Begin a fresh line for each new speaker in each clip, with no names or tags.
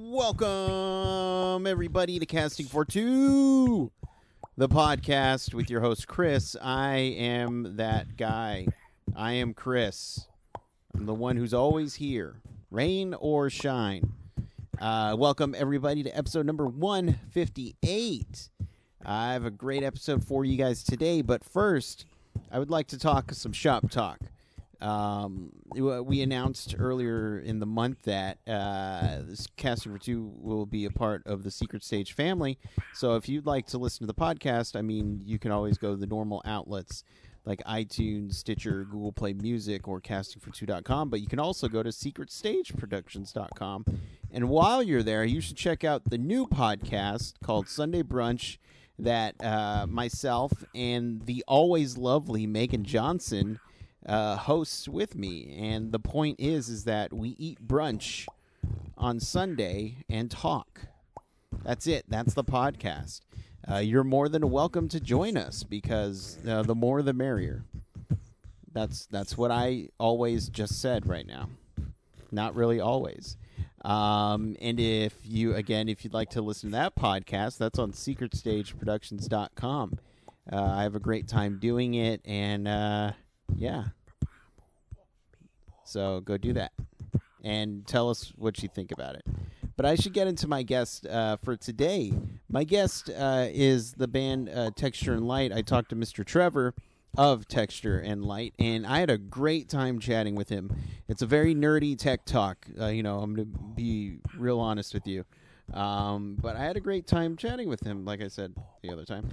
Welcome, everybody, to Casting for Two, the podcast with your host, Chris. I am that guy. I am Chris. I'm the one who's always here, rain or shine. Welcome, everybody, to episode number 158. I have a great episode for you guys today, but first, I would like to talk some shop talk. We announced earlier in the month that this Casting for Two will be a part of the Secret Stage family. So if you'd like to listen to the podcast, I mean, you can always go to the normal outlets like iTunes, Stitcher, Google Play Music, or castingfor2.com. But you can also go to secretstageproductions.com. And while you're there, you should check out the new podcast called Sunday Brunch that myself and the always lovely Megan Johnson hosts with me. And the point is that we eat brunch on Sunday and talk. That's it. That's the podcast. You're more than welcome to join us because the more the merrier. That's what I always just said right now. Not really always. And if you'd like to listen to that podcast, that's on secretstageproductions.com. I have a great time doing it, and yeah. So go do that and tell us what you think about it. But I should get into my guest for today. My guest is the band Texture and Light. I talked to Mr. Trevor of Texture and Light, and I had a great time chatting with him. It's a very nerdy tech talk. I'm going to be real honest with you. But I had a great time chatting with him, like I said the other time.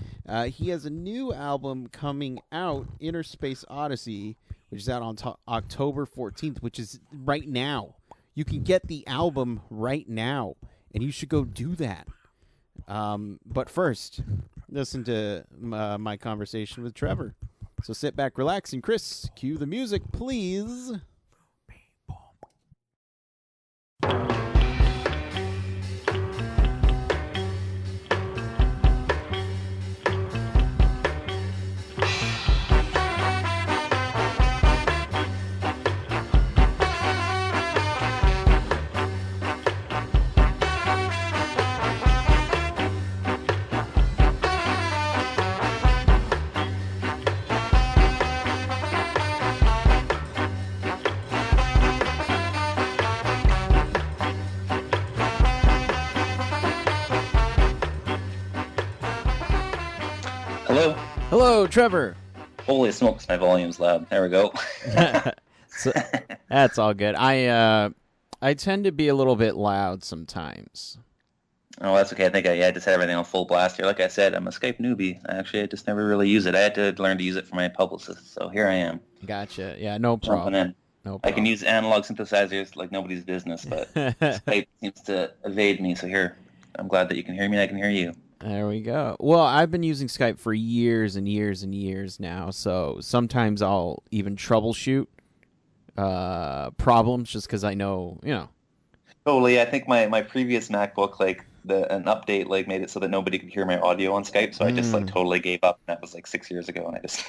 He has a new album coming out, Space Odyssey, which is out on October 14th, which is right now. You can get the album right now, and you should go do that. But first, listen to my conversation with Trevor. So sit back, relax, and Chris, cue the music, please.
Hello.
Hello, Trevor.
Holy smokes, my volume's loud. There we go.
So, that's all good. I tend to be a little bit loud sometimes.
Oh, that's okay. I think I just had everything on full blast here. Like I said, I'm a Skype newbie. Actually, I just never really use it. I had to learn to use it for my publicist, so here I am.
Gotcha. Yeah, no problem.
Jumping in.
No problem.
I can use analog synthesizers like nobody's business, but Skype seems to evade me, so here. I'm glad that you can hear me and I can hear you.
There we go. Well, I've been using Skype for years and years and years now, so sometimes I'll even troubleshoot problems just because I know,
Totally. I think my previous MacBook, an update made it so that nobody could hear my audio on Skype, so I just totally gave up. And that was 6 years ago, and I was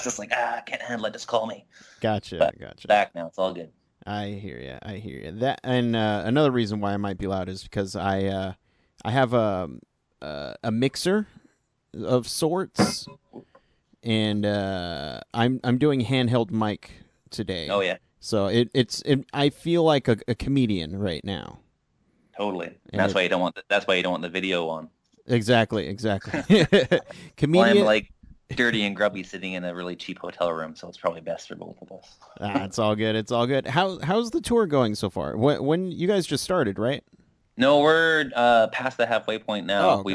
just I can't handle it. Just call me.
Gotcha.
Back now. It's all good.
I hear you. That and another reason why I might be loud is because I have a mixer of sorts, and I'm doing handheld mic today.
Oh yeah.
So I feel like a comedian right now.
Totally. And that's why you don't want the video on.
Exactly.
Comedian. Well, I'm dirty and grubby sitting in a really cheap hotel room, so it's probably best for both of us.
It's all good. It's all good. How's the tour going so far? When you guys just started, right?
No, we're past the halfway point now.
Oh, okay.
We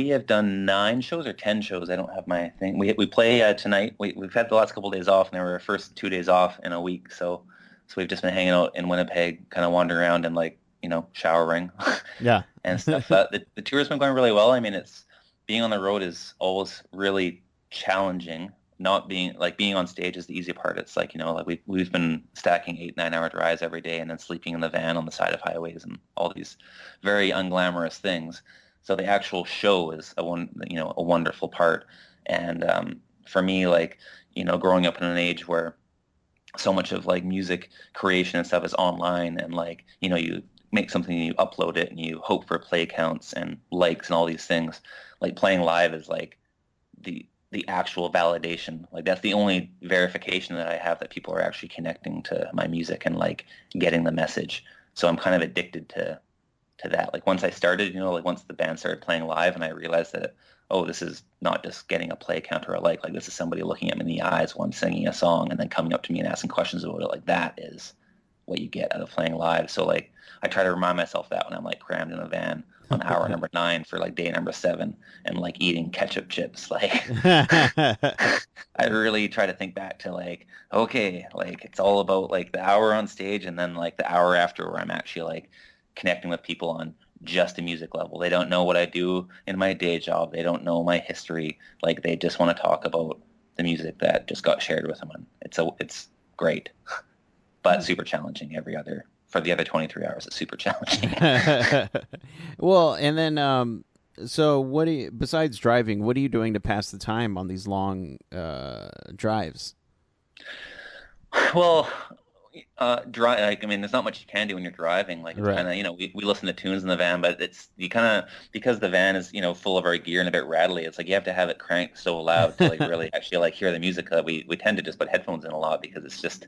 have done 9 shows or 10 shows. I don't have my thing. We play tonight. We've had the last couple of days off, and they were our first 2 days off in a week. So we've just been hanging out in Winnipeg, kind of wandering around and showering.
Yeah.
And stuff. The tour's been going really well. I mean, it's being on the road is always really challenging. Not being on stage is the easy part. It's we've been stacking 8-9 hour drives every day and then sleeping in the van on the side of highways and all these very unglamorous things. So the actual show is a wonderful part. And for me, growing up in an age where so much of like music creation and stuff is online, and like, you know, you make something and you upload it and you hope for play counts and likes and all these things. Like playing live is like the actual validation. Like that's the only verification that I have that people are actually connecting to my music and like getting the message. So I'm kind of addicted to that. Like once I started, you know, like once the band started playing live and I realized that, oh, this is not just getting a play count or a like this is somebody looking at me in the eyes while I'm singing a song and then coming up to me and asking questions about it. Like that is what you get out of playing live. So like I try to remind myself that when I'm like crammed in a van on hour number 9 for like day number 7 and like eating ketchup chips. Like I really try to think back to like, okay, like it's all about like the hour on stage and then like the hour after where I'm actually like connecting with people on just a music level. They don't know what I do in my day job. They don't know my history. Like they just want to talk about the music that just got shared with them. And it's great, but super challenging for the other 23 hours. It's super challenging.
Well, and then so what do you, besides driving, what are you doing to pass the time on these long drives?
Well, drive. Like, I mean, there's not much you can do when you're driving. Like, it's kind
Right.
of, you know, we listen to tunes in the van, but it's you kind of because the van is, you know, full of our gear and a bit rattly. It's like you have to have it cranked so loud to like really actually like hear the music. We tend to just put headphones in a lot because it's just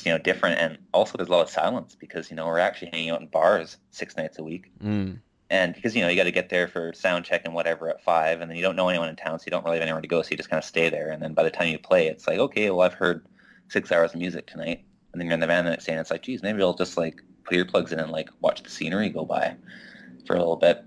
you know different, and also there's a lot of silence because you know we're actually hanging out in bars 6 nights a week.
Mm.
And because you know you got to get there for sound check and whatever at 5, and then you don't know anyone in town, so you don't really have anywhere to go, so you just kind of stay there. And then by the time you play, it's like, okay, well I've heard 6 hours of music tonight, and then you're in the van the next day, and it's like, geez, maybe I'll just like put earplugs in and like watch the scenery go by for a little bit.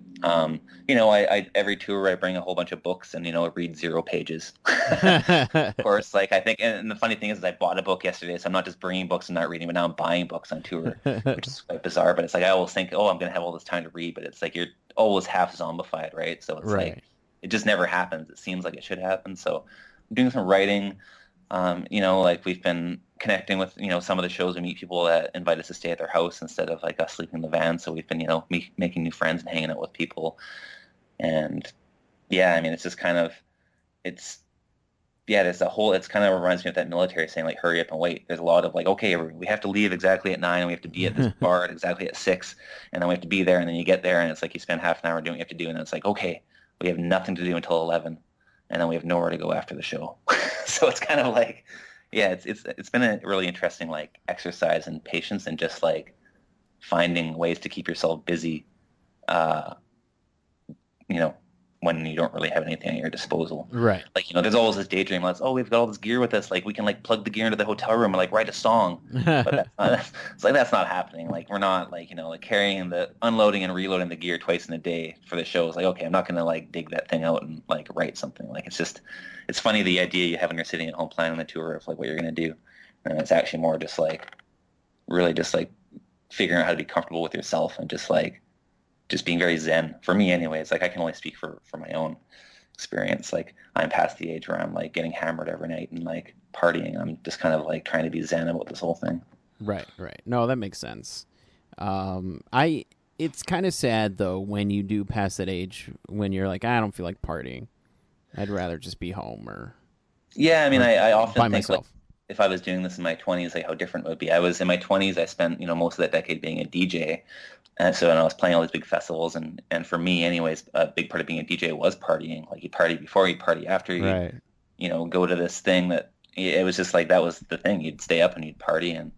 You know, I every tour I bring a whole bunch of books and you know read 0 pages. Of course, like I think, and the funny thing is I bought a book yesterday, so I'm not just bringing books and not reading, but now I'm buying books on tour, which is quite bizarre. But it's like I always think, oh, I'm gonna have all this time to read, but it's like you're always half zombified, right? So it's like
Right.
it just never happens. It seems like it should happen. So I'm doing some writing. You know, like we've been connecting with, you know, some of the shows. We meet people that invite us to stay at their house instead of like us sleeping in the van. So we've been, you know, making new friends and hanging out with people. And yeah, I mean, it's just kind of, it's, yeah, there's a whole, it's kind of reminds me of that military saying like, hurry up and wait. There's a lot of like, okay, we have to leave exactly at 9 and we have to be at this bar at exactly at 6 and then we have to be there. And then you get there and it's like, you spend half an hour doing what you have to do. And then it's like, okay, we have nothing to do until 11 and then we have nowhere to go after the show. So it's kind of like, yeah, it's been a really interesting like exercise in patience and just like finding ways to keep yourself busy, uh, you know, when you don't really have anything at your disposal.
Right.
Like, you know, there's always this daydream, like, oh, we've got all this gear with us, like we can like plug the gear into the hotel room and like write a song. But that's not, it's like that's not happening. Like we're not like, you know, like carrying the unloading and reloading the gear twice in a day for the show. It's like, okay, I'm not gonna like dig that thing out and like write something. Like it's just it's funny the idea you have when you're sitting at home planning the tour of like what you're gonna do. And it's actually more just like really just like figuring out how to be comfortable with yourself and just being very zen for me anyways. Like I can only speak for my own experience. Like I'm past the age where I'm like getting hammered every night and like partying. I'm just kind of like trying to be zen about this whole thing.
Right, right. No, that makes sense. I it's kind of sad though when you do pass that age when you're like, I don't feel like partying. I'd rather just be home
Yeah, I mean,
or
I often
by
think like
myself.
if I was doing this in my 20s, like how different it would be. I was in my 20s, I spent, you know, most of that decade being a DJ. And so and I was playing all these big festivals and for me anyways, a big part of being a DJ was partying. Like you party before, you party after, you'd,
Right.
you know, go to this thing that it was just like that was the thing. You'd stay up and you'd party and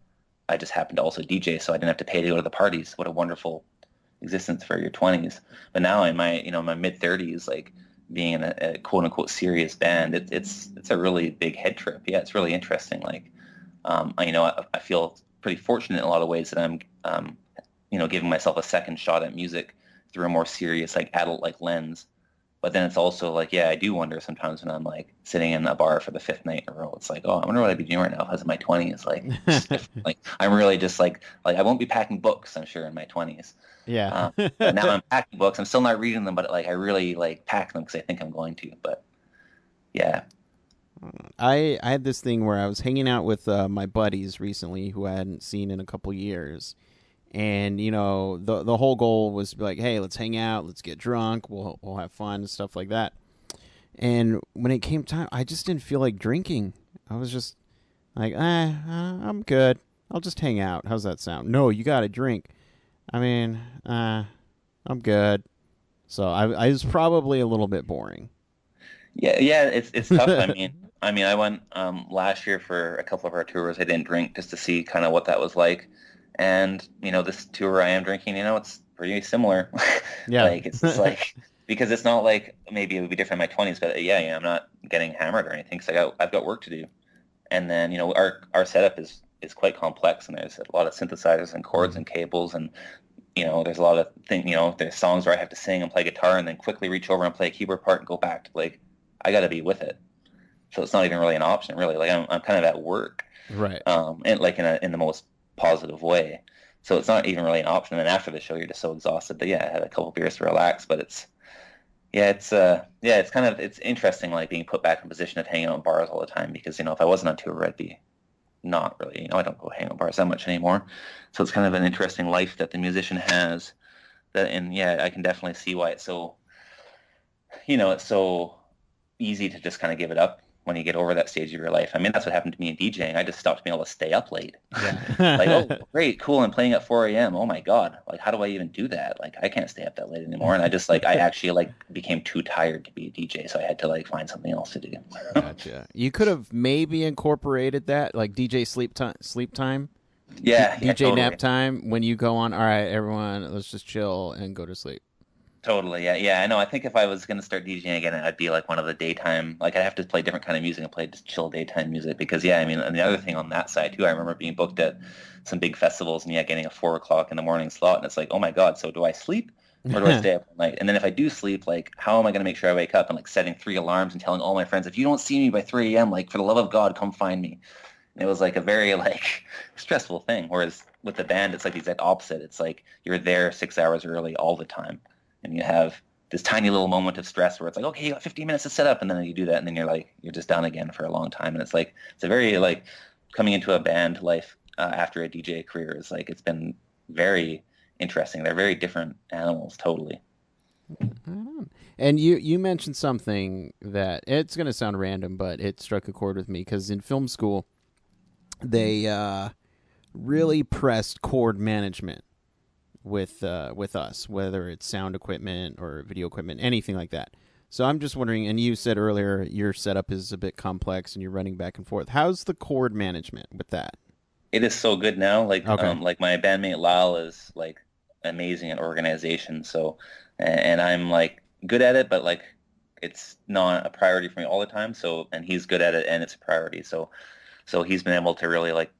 I just happened to also DJ, so I didn't have to pay to go to the parties. What a wonderful existence for your 20s. But now in my, you know, my mid 30s, like being in a quote unquote serious band, it's a really big head trip. Yeah, it's really interesting. Like, you know, I feel pretty fortunate in a lot of ways that I'm, you know, giving myself a second shot at music through a more serious, like adult like lens. But then it's also like, yeah, I do wonder sometimes when I'm like sitting in a bar for the 5th night in a row. It's like, oh, I wonder what I'd be doing right now if I was in my 20s. Like, just different. Like I'm really just like I won't be packing books, I'm sure, in my 20s.
Yeah.
But now I'm packing books. I'm still not reading them, but like I really like pack them because I think I'm going to. But yeah,
I had this thing where I was hanging out with my buddies recently who I hadn't seen in a couple years, and you know the whole goal was to be like, hey, let's hang out, let's get drunk, we'll have fun and stuff like that. And when it came time, I just didn't feel like drinking. I was just Like, I'm good. I'll just hang out. How's that sound? No, you got to drink. I mean, I'm good. So I was probably a little bit boring.
Yeah, it's tough. I mean, I went last year for a couple of our tours. I didn't drink just to see kind of what that was like, and this tour I am drinking. It's pretty similar.
Yeah.
Like it's like because it's not like maybe it would be different in my 20s, but yeah, I'm not getting hammered or anything because I've got work to do. And then our setup is quite complex, and there's a lot of synthesizers and chords
Mhm.
and cables, and there's a lot of there's songs where I have to sing and play guitar and then quickly reach over and play a keyboard part and go back to like I got to be with it. So it's not even really an option, really. Like I'm kind of at work,
Right.
and like in the most positive way. So it's not even really an option. And then after the show, you're just so exhausted. But yeah, I had a couple beers to relax. But it's kind of it's interesting, like being put back in a position of hanging out in bars all the time because if I wasn't on tour, I'd be not really. I don't go hang out in bars that much anymore. So it's kind of an interesting life that the musician has. That and yeah, I can definitely see why it's so easy to just kind of give it up when you get over that stage of your life. I mean, that's what happened to me in DJing. I just stopped being able to stay up late. Like,
Yeah.
oh, great, cool. I'm playing at 4 a.m. Oh my God. Like, how do I even do that? Like, I can't stay up that late anymore. And I actually became too tired to be a DJ. So I had to like find something else to do.
Gotcha. You could have maybe incorporated that, like DJ sleep time,
Yeah,
DJ nap
totally.
time. When you go on, all right, everyone, let's just chill and go to sleep.
Totally. Yeah. Yeah. I know. I think if I was going to start DJing again, I'd be like one of the daytime, like I'd have to play different kind of music and play just chill daytime music because, yeah, I mean, and the other thing on that side too, I remember being booked at some big festivals and, yeah, getting a 4 o'clock in the morning slot. And it's like, oh my God, so do I sleep or do I stay up all night? And then if I do sleep, like, how am I going to make sure I wake up and like setting 3 alarms and telling all my friends, if you don't see me by 3 a.m., like, for the love of God, come find me. And it was like a very like stressful thing. Whereas with the band, it's like the exact opposite. It's like you're there 6 hours early all the time and you have this tiny little moment of stress where it's like, okay, you got 15 minutes to set up, and then you do that, and then you're just done again for a long time, and it's a very like coming into a band life after a DJ career is like it's been very interesting. They're very different animals, totally.
And you mentioned something that it's going to sound random, but it struck a chord with me because in film school they really pressed chord management with us, whether it's sound equipment or video equipment, anything like that. So I'm just wondering, and you said earlier your setup is a bit complex and you're running back and forth. How's the chord management with that?
It is so good now.
Okay.
Like my bandmate Lyle is like amazing at organization. So, and I'm like good at it, but like it's not a priority for me all the time. So, and he's good at it, and it's a priority. So he's been able to really like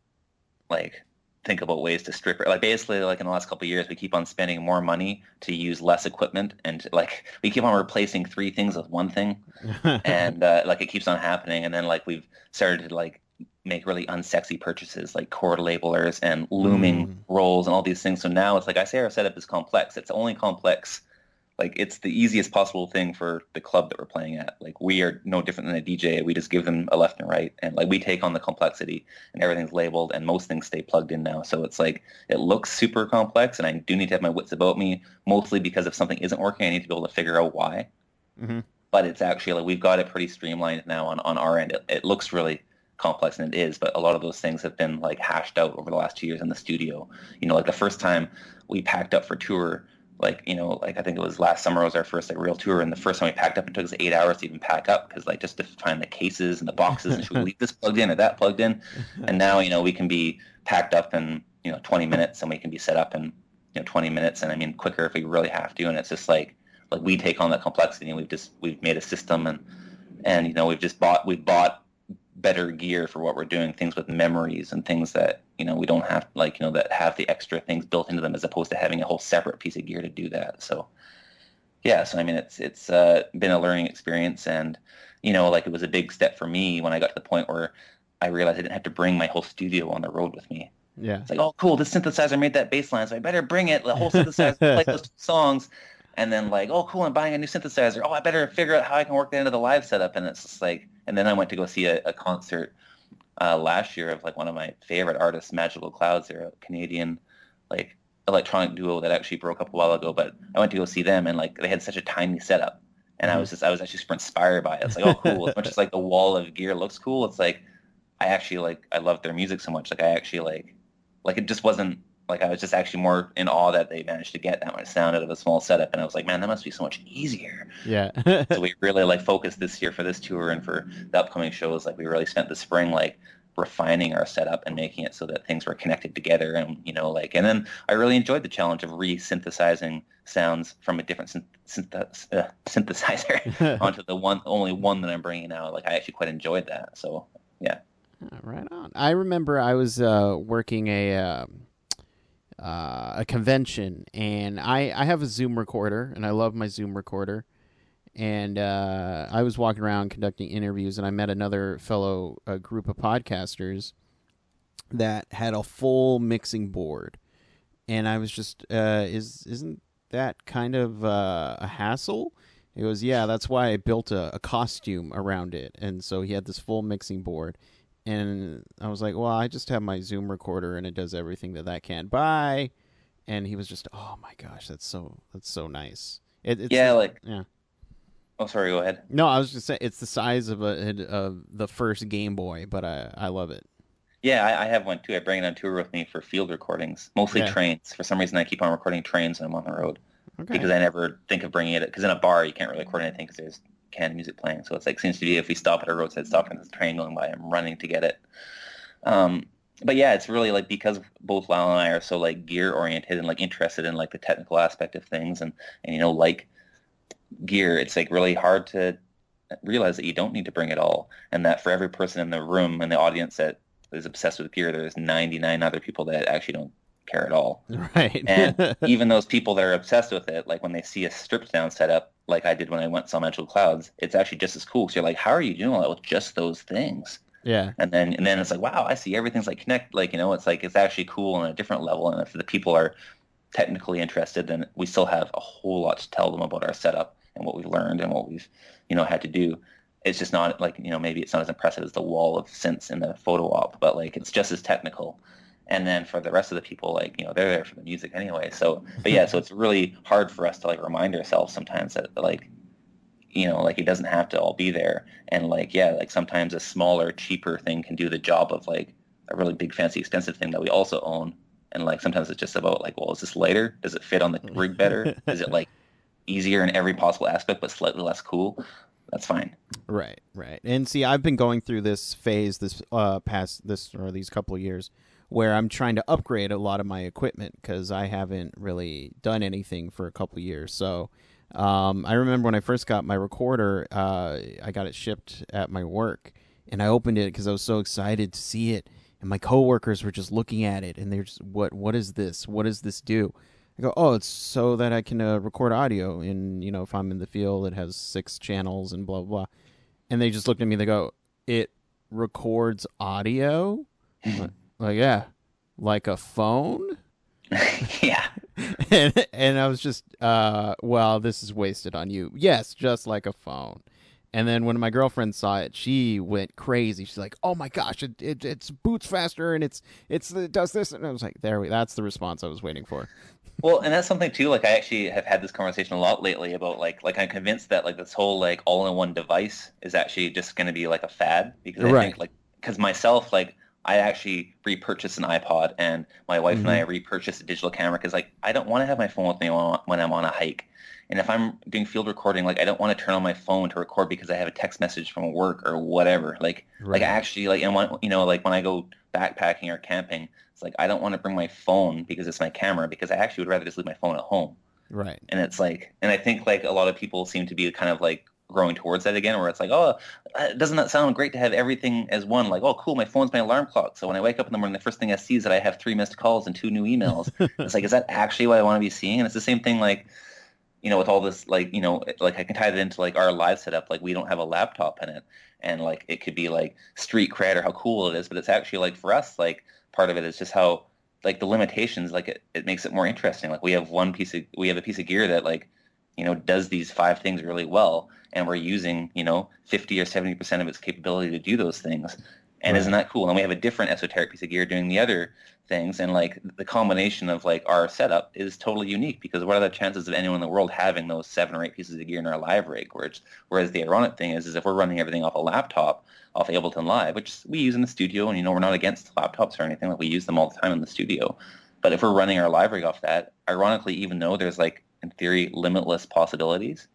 think about ways to strip it. Like basically, like in the last couple of years, we keep on spending more money to use less equipment, and like we keep on replacing three things with one thing, and like it keeps on happening. And then like we've started to like make really unsexy purchases like cord labelers and looming
Mm.
rolls and all these things. So now it's like I say our setup is complex. It's only complex like it's the easiest possible thing for the club that we're playing at. Like we are no different than a DJ. We just give them a left and right, and like we take on the complexity, and everything's labeled, and most things stay plugged in now. So it's like it looks super complex, and I do need to have my wits about me, mostly because if something isn't working, I need to be able to figure out why.
Hmm.
But it's actually like we've got it pretty streamlined now on our end. It looks really complex, and it is, but a lot of those things have been like hashed out over the last 2 years in the studio. Like the first time we packed up for tour, like like I think it was last summer was our first like real tour, and the first time we packed up, it took us 8 hours to even pack up because like just to find the cases and the boxes and should we leave this plugged in or that plugged in. And now we can be packed up in 20 minutes, and we can be set up in 20 minutes, and I mean quicker if we really have to. And it's just like we take on that complexity, and we've made a system, and we've bought better gear for what we're doing, things with memories and things that we don't have, like that have the extra things built into them, as opposed to having a whole separate piece of gear to do that. So yeah, so I mean it's been a learning experience, and like it was a big step for me when I got to the point where I realized I didn't have to bring my whole studio on the road with me.
Yeah.
It's like, oh, cool, this synthesizer made that bass line, so I better bring it, the whole synthesizer, play those two songs. And then like, oh, cool, I'm buying a new synthesizer. Oh, I better figure out how I can work that into the live setup. And it's just like, and then I went to go see a concert last year of like one of my favorite artists, Magical Clouds. They're a Canadian like electronic duo that actually broke up a while ago. But I went to go see them, and like they had such a tiny setup. And
Hmm.
I was actually super inspired by it. It's like, oh, cool. As much as like the wall of gear looks cool, it's like I actually like I loved their music so much. Like I actually like it just wasn't like I was just actually more in awe that they managed to get that much sound out of a small setup. And I was like, man, that must be so much easier.
Yeah.
So we really like focused this year for this tour and for the upcoming shows. Like we really spent the spring like refining our setup and making it so that things were connected together. And like, and then I really enjoyed the challenge of re-synthesizing sounds from a different synthesizer onto the only one that I'm bringing out. Like I actually quite enjoyed that. So yeah.
Right on. I remember I was working a convention, and I have a Zoom recorder, and I love my Zoom recorder. And I was walking around conducting interviews, and I met another fellow group of podcasters that had a full mixing board, and I was just, isn't that kind of a hassle? He goes, yeah, that's why I built a costume around it, and so he had this full mixing board, and I was like, well, I just have my Zoom recorder, and it does everything that can. Bye. And he was just, oh my gosh, that's so nice. It's
Yeah, like
yeah.
oh sorry, go ahead.
No, I was just saying it's the size of the first Game Boy, but I love it.
Yeah, I have one too. I bring it on tour with me for field recordings, mostly
Yeah.
trains. For some reason, I keep on recording trains when I'm on the road
Okay.
because I never think of bringing it. Because in a bar, you can't really record anything because there's canned music playing. So it's like seems to be if we stop at a roadside stop and there's a train going by, I'm running to get it. Um, but yeah, it's really like because both Lyle and I are so like gear oriented and like interested in like the technical aspect of things and like gear, it's like really hard to realize that you don't need to bring it all, and that for every person in the room and the audience that is obsessed with gear, there's 99 other people that actually don't care at all.
Right.
And even those people that are obsessed with it, like when they see a stripped down setup, like I did when I went saw Magical Clouds, it's actually just as cool. So you're like, how are you doing all that with just those things?
Yeah.
And then it's like, wow, I see everything's like connect, like it's like it's actually cool on a different level. And if the people are technically interested, then we still have a whole lot to tell them about our setup and what we've learned and what we've, had to do. It's just not like, maybe it's not as impressive as the wall of synths in the photo op, but like it's just as technical. And then for the rest of the people, like, they're there for the music anyway. So, but yeah, so it's really hard for us to like remind ourselves sometimes that like, like it doesn't have to all be there. And like, yeah, like sometimes a smaller, cheaper thing can do the job of like a really big, fancy, expensive thing that we also own. And like sometimes it's just about like, well, is this lighter? Does it fit on the rig better? Is it like easier in every possible aspect but slightly less cool? That's fine.
Right, right. And see, I've been going through this phase these couple of years where I'm trying to upgrade a lot of my equipment because I haven't really done anything for a couple of years. So I remember when I first got my recorder, I got it shipped at my work, and I opened it because I was so excited to see it. And my coworkers were just looking at it, and they're just, what is this? What does this do? I go, oh, it's so that I can record audio. And, if I'm in the field, it has 6 channels and blah, blah, blah. And they just looked at me, they go, it records audio? Like, yeah, like a phone?
Yeah.
and I was just, well, this is wasted on you. Yes, just like a phone. And then when my girlfriend saw it, she went crazy. She's like, "Oh my gosh, it's boots faster, and it does this." And I was like, that's the response I was waiting for."
Well, and that's something too. Like I actually have had this conversation a lot lately about like I'm convinced that like this whole like all-in-one device is actually just going to be like a fad because I
Right.
think like because myself like I actually repurchased an iPod and my wife and I
Mm-hmm.
repurchased a digital camera because like I don't want to have my phone with me when I'm on a hike. And if I'm doing field recording, like I don't want to turn on my phone to record because I have a text message from work or whatever. Like I
Right.
actually like and when like when I go backpacking or camping, it's like I don't want to bring my phone because it's my camera because I actually would rather just leave my phone at home.
Right.
And it's like, and I think like a lot of people seem to be kind of like growing towards that again, where it's like, oh, doesn't that sound great to have everything as one? Like, oh, cool, my phone's my alarm clock. So when I wake up in the morning, the first thing I see is that I have 3 missed calls and 2 new emails. It's like, is that actually what I want to be seeing? And it's the same thing, like, with all this, like, like I can tie it into like our live setup. Like we don't have a laptop in it, and like it could be like street cred or how cool it is, but it's actually like for us, like part of it is just how like the limitations, like it makes it more interesting. Like we have a piece of gear that like does these 5 things really well, and we're using 50 or 70% of its capability to do those things. And isn't that cool? And then we have a different esoteric piece of gear doing the other things. And like the combination of like our setup is totally unique because what are the chances of anyone in the world having those 7 or 8 pieces of gear in our live rig? Whereas the ironic thing is if we're running everything off a laptop, off Ableton Live, which we use in the studio, and we're not against laptops or anything, like we use them all the time in the studio. But if we're running our live rig off that, ironically, even though there's like in theory limitless possibilities,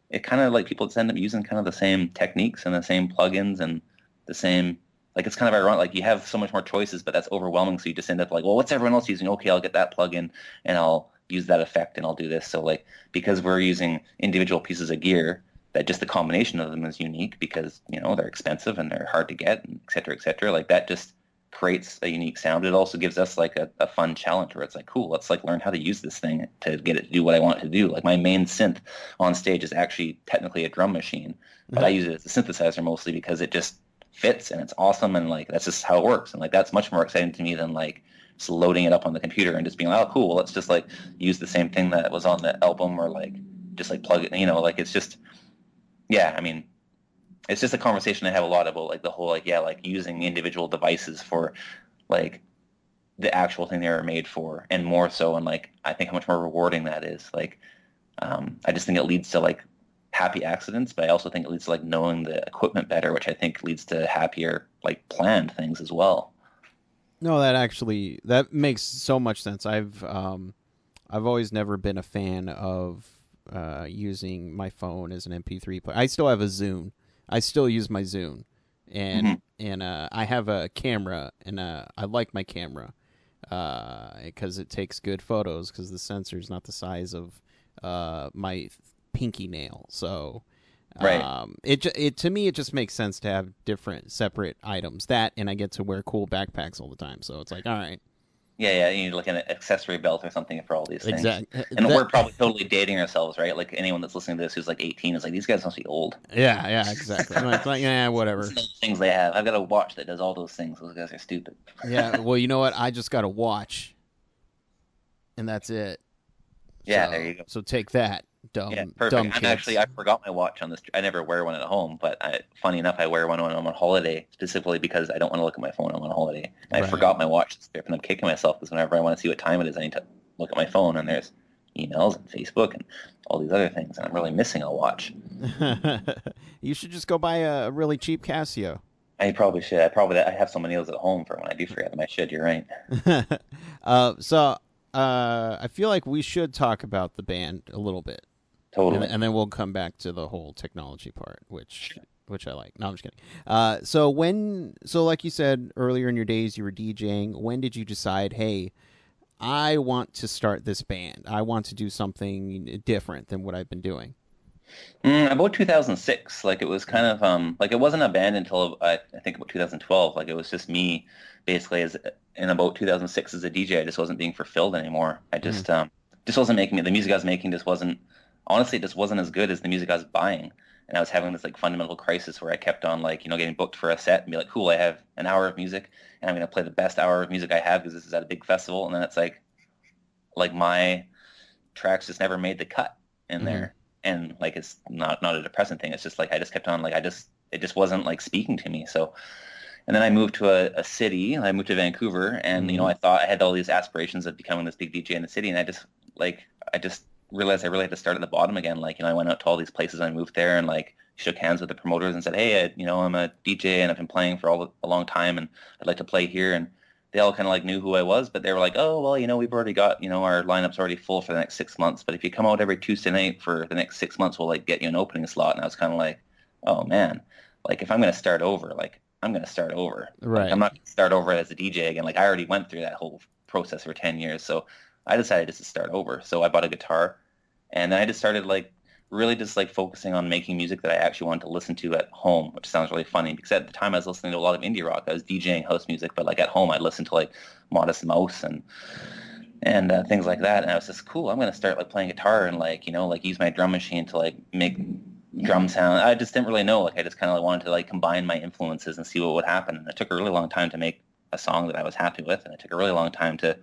it kind of like people end up using kind of the same techniques and the same plugins and the same like it's kind of ironic. Like you have so much more choices, but that's overwhelming. So you just end up like, well, what's everyone else using? Okay, I'll get that plugin and I'll use that effect and I'll do this. So like because we're using individual pieces of gear, that just the combination of them is unique because they're expensive and they're hard to get, and et cetera, et cetera. Like that just creates a unique sound. It also gives us like a fun challenge where it's like, cool, let's like learn how to use this thing to get it to do what I want it to do. Like my main synth on stage is actually technically a drum machine, but I use it as a synthesizer mostly because it just fits and it's awesome and like that's just how it works. And like that's much more exciting to me than like just loading it up on the computer and just being like, oh cool, let's just like use the same thing that was on the album or like just like plug it, like it's just I mean it's just a conversation I have a lot about like the whole like like using individual devices for like the actual thing they were made for and more so and like I think how much more rewarding that is. Like I just think it leads to like happy accidents, but I also think it leads to like knowing the equipment better, which I think leads to happier like planned things as well.
No, that makes so much sense. I've always never been a fan of using my phone as an MP3 player. I still have a Zune. I still use my Zune, and I have a camera, and I like my camera because it takes good photos because the sensor is not the size of my pinky nail. So
Right.
it to me it just makes sense to have different separate items. That and I get to wear cool backpacks all the time. So it's like, all right.
Yeah, you need like an accessory belt or something for all these things.
Exactly.
And we're probably totally dating ourselves, right? Like anyone that's listening to this who's like 18 is like, these guys must be old.
Yeah, exactly. It's like, yeah, whatever.
Those things they have. I've got a watch that does all those things. Those guys are stupid.
Yeah, well, you know what? I just got a watch, and that's it.
Yeah, there you go.
So take that, dumb
perfect.
kids.
I forgot my watch on this. I never wear one at home, but funny enough, I wear one when I'm on holiday, specifically because I don't want to look at my phone when I'm on holiday. And I forgot my watch this trip, and I'm kicking myself because whenever I want to see what time it is, I need to look at my phone, and there's emails and Facebook and all these other things, and I'm really missing a watch.
You should just go buy a really cheap Casio.
I probably should. I have so many of those at home for when I do forget them. I should. You're right.
I feel like we should talk about the band a little bit.
Totally.
And then we'll come back to the whole technology part, which I like. No, I'm just kidding. So like you said earlier in your days, you were DJing. When did you decide, hey, I want to start this band. I want to do something different than what I've been doing?
About 2006. Like it was kind of like it wasn't a band until I think about 2012. Like it was just me basically as in about 2006 as a DJ. I just wasn't being fulfilled anymore. I just wasn't making it. The music I was making just wasn't honestly it just wasn't as good as the music I was buying. And I was having this like fundamental crisis where I kept on like, getting booked for a set and be like, cool, I have an hour of music and I'm going to play the best hour of music I have because this is at a big festival. And then it's like my tracks just never made the cut in there. And like, it's not a depressing thing. It's just like, I just kept on like, it just wasn't like speaking to me. So, and then I moved to a city. I moved to Vancouver and, I thought I had all these aspirations of becoming this big DJ in the city. And I just realized I really had to start at the bottom again. Like, I went out to all these places. I moved there and like shook hands with the promoters and said, hey, I'm a DJ and I've been playing for a long time and I'd like to play here. And they all kind of like knew who I was, but they were like, oh, well, we've already got, our lineup's already full for the next 6 months. But if you come out every Tuesday night for the next 6 months, we'll like get you an opening slot. And I was kind of like, oh man, like if I'm going to start over, like I'm going to start over.
Right.
Like, I'm not going to start over as a DJ again. Like I already went through that whole process for 10 years. So I decided just to start over. So I bought a guitar and then I just started like really just like focusing on making music that I actually wanted to listen to at home, which sounds really funny because at the time I was listening to a lot of indie rock. I was DJing house music, but like at home I'd listen to like Modest Mouse and things like that. And I was just cool. I'm going to start like playing guitar and like, like use my drum machine to like make drum sound. I just didn't really know. Like I just kind of wanted to like combine my influences and see what would happen. And it took a really long time to make a song that I was happy with. And it took a really long time to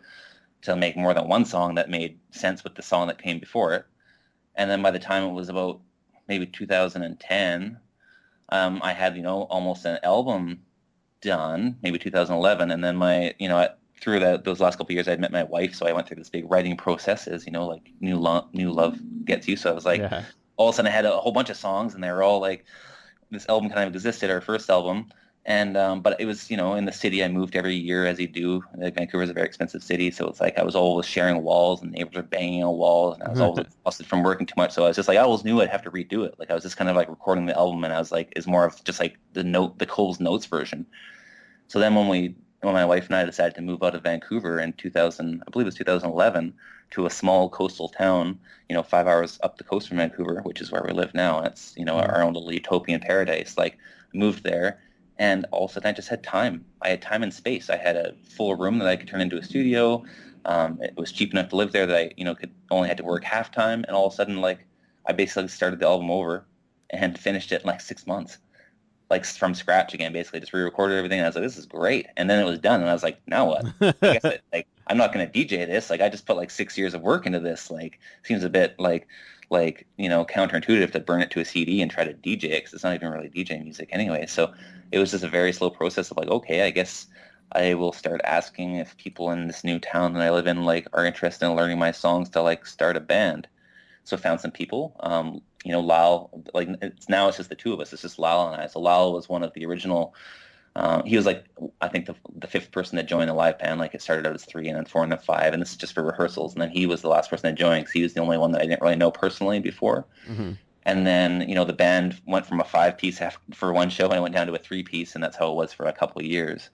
make more than one song that made sense with the song that came before it. And then by the time it was about maybe 2010, I had, almost an album done, maybe 2011, and then through those last couple of years, I'd met my wife, so I went through this big writing process, as like new love gets you. So I was like,
Yeah.
all of a sudden, I had a whole bunch of songs, and they were all like, this album kind of existed, our first album, and but it was in the city. I moved every year, as you do. Like, Vancouver is a very expensive city, so it's like I was always sharing walls, and neighbors were banging on walls, and I was always exhausted from working too much. So I was just like, I always knew I'd have to redo it. Like I was just kind of like recording the album, and I was like, is more of just like the Cole's Notes version. So then when my wife and I decided to move out of Vancouver in 2000, I believe it was 2011, to a small coastal town, 5 hours up the coast from Vancouver, which is where we live now. It's, our own little utopian paradise. Like, I moved there, and all of a sudden I just had time. I had time and space. I had a full room that I could turn into a studio. It was cheap enough to live there that I, could only had to work half time, and all of a sudden, like, I basically started the album over and finished it in like 6 months, like from scratch again, basically just re-recorded everything. And I was like, this is great. And then it was done. And I was like, now what? I guess like, I'm not going to DJ this. Like, I just put like 6 years of work into this. Like, seems a bit like, counterintuitive to burn it to a CD and try to DJ it, because it's not even really DJ music anyway. So it was just a very slow process of like, okay, I guess I will start asking if people in this new town that I live in, like, are interested in learning my songs to like start a band. So found some people. Lyle, like it's just the two of us. It's just Lyle and I. So Lyle was one of the original. He was like, I think the fifth person that joined the live band. Like, it started out as three, and then four, and then five, and this is just for rehearsals. And then he was the last person that joined, because he was the only one that I didn't really know personally before.
Mm-hmm.
And then the band went from a 5-piece for one show, and it went down to a 3-piece, and that's how it was for a couple of years.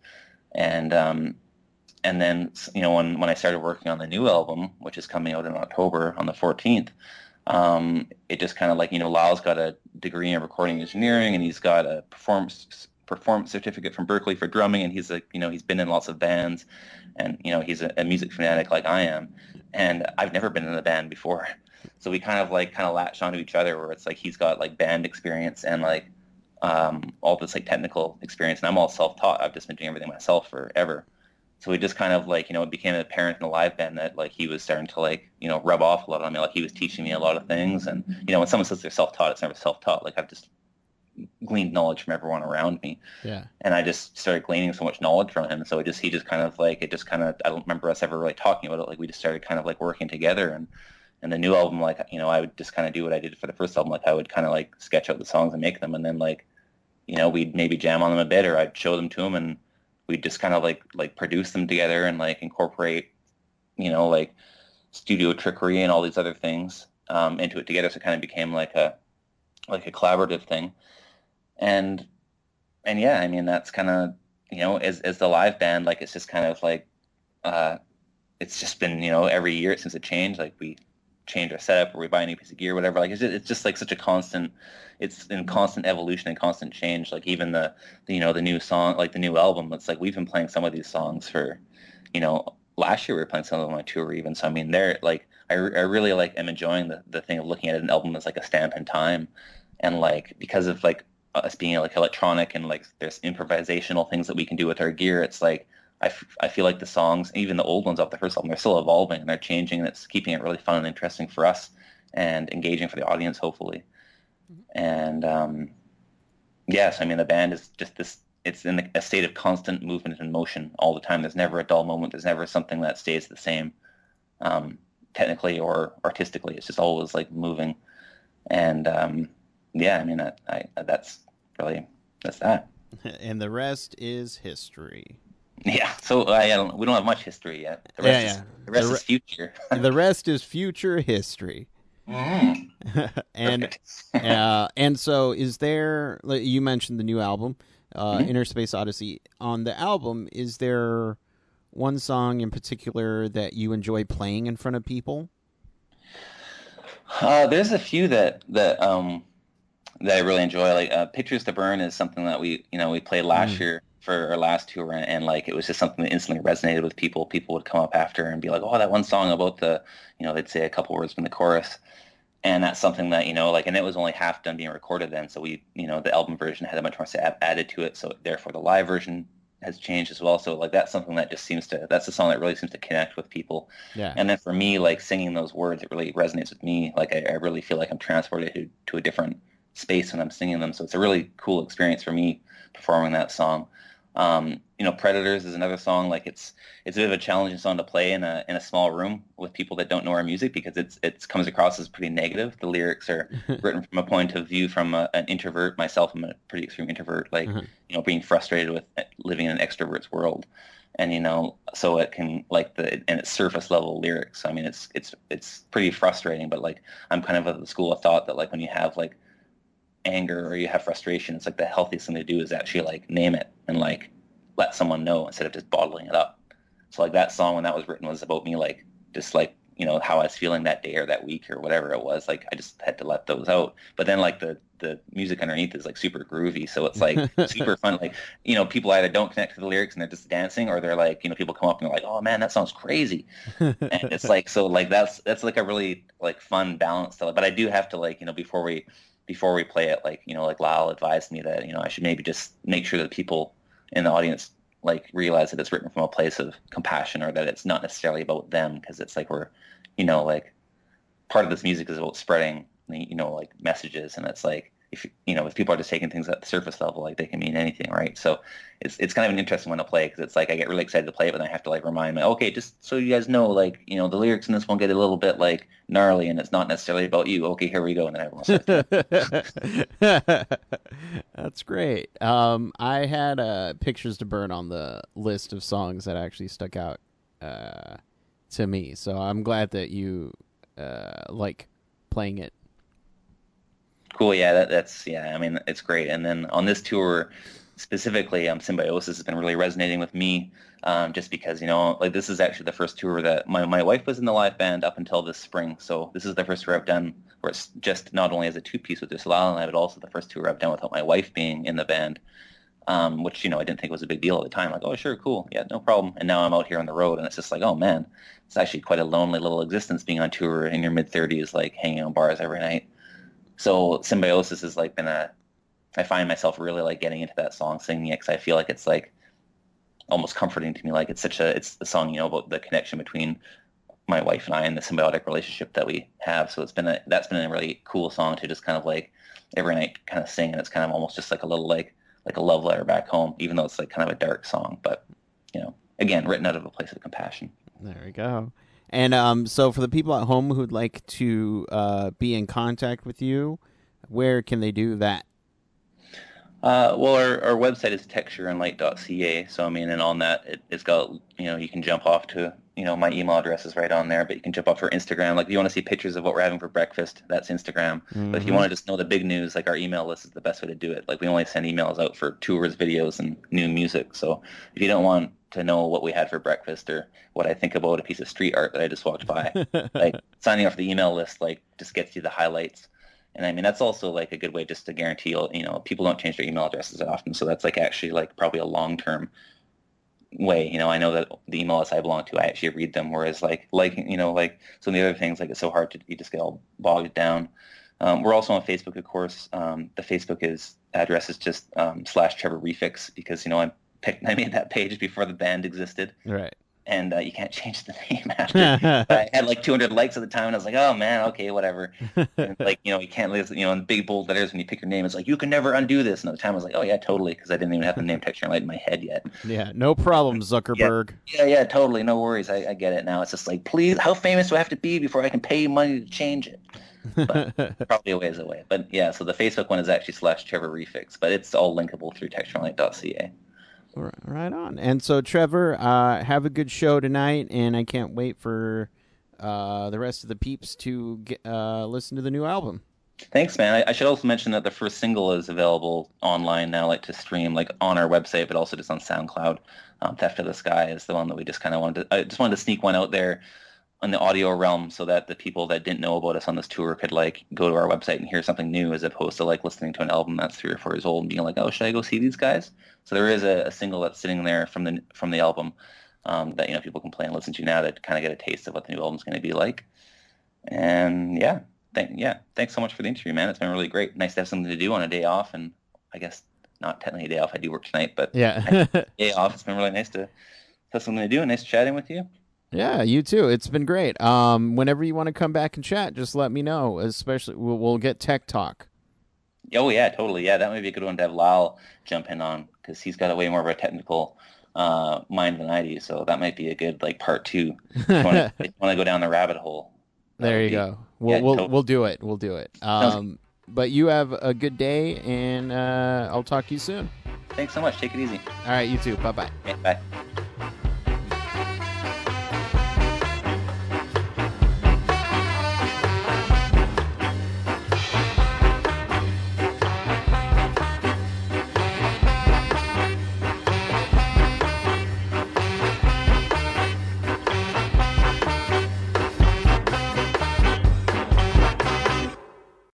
And then when I started working on the new album, which is coming out in October on the 14th. It just kind of like, Lyle's got a degree in recording engineering, and he's got a performance certificate from Berkeley for drumming, and he's like, he's been in lots of bands, and he's a music fanatic like I am, and I've never been in a band before. So we kind of latched onto each other, where it's like he's got like band experience and like all this like technical experience, and I'm all self-taught. I've just been doing everything myself forever. So we just kind of like, it became apparent in the live band that like he was starting to like, rub off a lot on me. Like, he was teaching me a lot of things. And, when someone says they're self-taught, it's never self-taught. Like, I've just gleaned knowledge from everyone around me.
Yeah.
And I just started gleaning so much knowledge from him. So he just kind of like, I don't remember us ever really talking about it. Like, we just started kind of like working together. And the new album, like, I would just kind of do what I did for the first album. Like, I would kind of like sketch out the songs and make them. And then like, we'd maybe jam on them a bit, or I'd show them to him, and we just kind of like produce them together and like incorporate, like studio trickery and all these other things into it together. So it kind of became like a collaborative thing. And yeah, I mean, that's kind of, as the live band, like, it's just kind of like, it's just been, every year since it changed, like, we change our setup, or we buy a new piece of gear, whatever. Like, it's just like such a constant, it's in constant evolution and constant change. Like, even the new song, like the new album, it's like we've been playing some of these songs for, last year we were playing some of them on tour even. So I mean, they're like, I really like am enjoying the thing of looking at an album as like a stamp in time, and like, because of like us being like electronic, and like there's improvisational things that we can do with our gear. It's like I feel like the songs, even the old ones off the first album, they're still evolving and they're changing, and it's keeping it really fun and interesting for us, and engaging for the audience, hopefully. And yes, I mean, the band is just this. It's in a state of constant movement and motion all the time. There's never a dull moment. There's never something that stays the same, technically or artistically. It's just always like moving. And yeah, I mean, that's that.
And the rest is history.
Yeah, so we don't have much history yet. The rest is future.
The rest is future history. And and so, is there? You mentioned the new album, Inner Space Odyssey. On the album, is there one song in particular that you enjoy playing in front of people?
There's a few that I really enjoy. Like "Pictures to Burn" is something that we played last year for our last tour, and like, it was just something that instantly resonated with people. People would come up after and be like, "Oh, that one song about the," they'd say a couple words from the chorus, and that's something that like, and it was only half done being recorded then, so we, the album version had a much more added to it, so therefore the live version has changed as well. So like, that's something that just that's the song that really seems to connect with people.
Yeah.
And then for me, like, singing those words, it really resonates with me. Like, I really feel like I'm transported to a different space when I'm singing them. So it's a really cool experience for me performing that song. Predators is another song. Like it's a bit of a challenging song to play in a small room with people that don't know our music because it comes across as pretty negative. The lyrics are written from a point of view from an introvert. Myself, I'm a pretty extreme introvert. Like
Uh-huh.
being frustrated with living in an extrovert's world, and so it can and it's surface level lyrics. I mean, it's pretty frustrating. But like I'm kind of the school of thought that like when you have like anger or you have frustration, it's like the healthiest thing to do is actually like name it and like let someone know instead of just bottling it up. So like that song when that was written was about me like just like how I was feeling that day or that week or whatever it was. Like I just had to let those out. But then like the music underneath is like super groovy, so it's like super fun. Like people either don't connect to the lyrics and they're just dancing, or they're like people come up and they're like, oh man, that sounds crazy. And it's like so like that's like a really like fun balance to it. But I do have to like before we play it, like like Lyle advised me that I should maybe just make sure that people in the audience like realize that it's written from a place of compassion, or that it's not necessarily about them, because it's like we're like part of this music is about spreading like messages, and it's like if people are just taking things at the surface level, like they can mean anything, right? So it's kind of an interesting one to play because it's like I get really excited to play it, but then I have to like remind me, okay, just so you guys know, like the lyrics in this one get a little bit like gnarly, and it's not necessarily about you. Okay, here we go, and then everyone starts
That's great. I had pictures to burn on the list of songs that actually stuck out to me, so I'm glad that you like playing it.
Cool. Yeah, that's yeah. I mean, it's great. And then on this tour specifically, Symbiosis has been really resonating with me, just because like this is actually the first tour that my wife was in the live band up until this spring. So this is the first tour I've done where it's just not only as a two-piece with just Lyle and I, but also the first tour I've done without my wife being in the band, which I didn't think was a big deal at the time. Like, oh sure, cool, yeah, no problem. And now I'm out here on the road, and it's just like, oh man, it's actually quite a lonely little existence being on tour in your mid-30s, like hanging on bars every night. So Symbiosis has like been I find myself really like getting into that song, singing it, because I feel like it's like almost comforting to me. Like it's the song, about the connection between my wife and I and the symbiotic relationship that we have. So that's been a really cool song to just kind of like every night kind of sing. And it's kind of almost just like a little like a love letter back home, even though it's like kind of a dark song, but again, written out of a place of compassion.
There we go. And so for the people at home who'd like to be in contact with you, where can they do that?
Well, our website is textureandlight.ca. So, I mean, and on that, it's got, you can jump off to, my email address is right on there, but you can jump off for Instagram. Like, if you want to see pictures of what we're having for breakfast, that's Instagram.
Mm-hmm.
But if you want to just know the big news, like our email list is the best way to do it. Like, we only send emails out for tours, videos, and new music. So if you don't want to know what we had for breakfast or what I think about a piece of street art that I just walked by, like signing up for the email list, like just gets you the highlights. And I mean, that's also like a good way just to guarantee, people don't change their email addresses that often. So that's like actually like probably a long-term way. I know that the email lists I belong to, I actually read them. Whereas like some of the other things, like it's so hard to, you just get all bogged down. We're also on Facebook, of course. The Facebook address is just / Trevor Refix because, I made that page before the band existed.
Right.
And you can't change the name after. But I had like 200 likes at the time, and I was like, oh man, okay, whatever. And like, you can't live, in big bold letters when you pick your name, it's like, you can never undo this. And at the time I was like, oh yeah, totally, because I didn't even have the name Texture and Light in my head yet.
Yeah, no problem, Zuckerberg.
Yeah, totally, no worries. I get it now. It's just like, please, how famous do I have to be before I can pay you money to change it? But probably a ways away. But yeah, so the Facebook one is actually / Trevor Refix, but it's all linkable through textureandlight.ca.
Right on. And so, Trevor, have a good show tonight, and I can't wait for the rest of the peeps to listen to the new album.
Thanks, man. I should also mention that the first single is available online now, like to stream, like on our website, but also just on SoundCloud. Theft of the Sky is the one that we just kind of I just wanted to sneak one out there in the audio realm so that the people that didn't know about us on this tour could like go to our website and hear something new, as opposed to like listening to an album that's 3 or 4 years old and being like, oh, should I go see these guys? So there is a single that's sitting there from the album that people can play and listen to now to kind of get a taste of what the new album's going to be like. And thanks so much for the interview, man. It's been really great. Nice to have something to do on a day off, and I guess not technically a day off. I do work tonight, but
yeah,
day off. It's been really nice to have something to do, and nice chatting with you.
Yeah, you too. It's been great. Whenever you want to come back and chat, just let me know. Especially, we'll get tech talk.
Oh yeah, totally. Yeah, that might be a good one to have Lyle jump in on because he's got a way more of a technical mind than I do. So that might be a good like part two. If you want to go down the rabbit hole, that
There
would
you
be
go.
yeah, totally.
We'll do it. We'll do it.
Sounds good.
But you have a good day, and I'll talk to you soon.
Thanks so much. Take it easy.
All right, you too. Bye bye.
Okay, bye.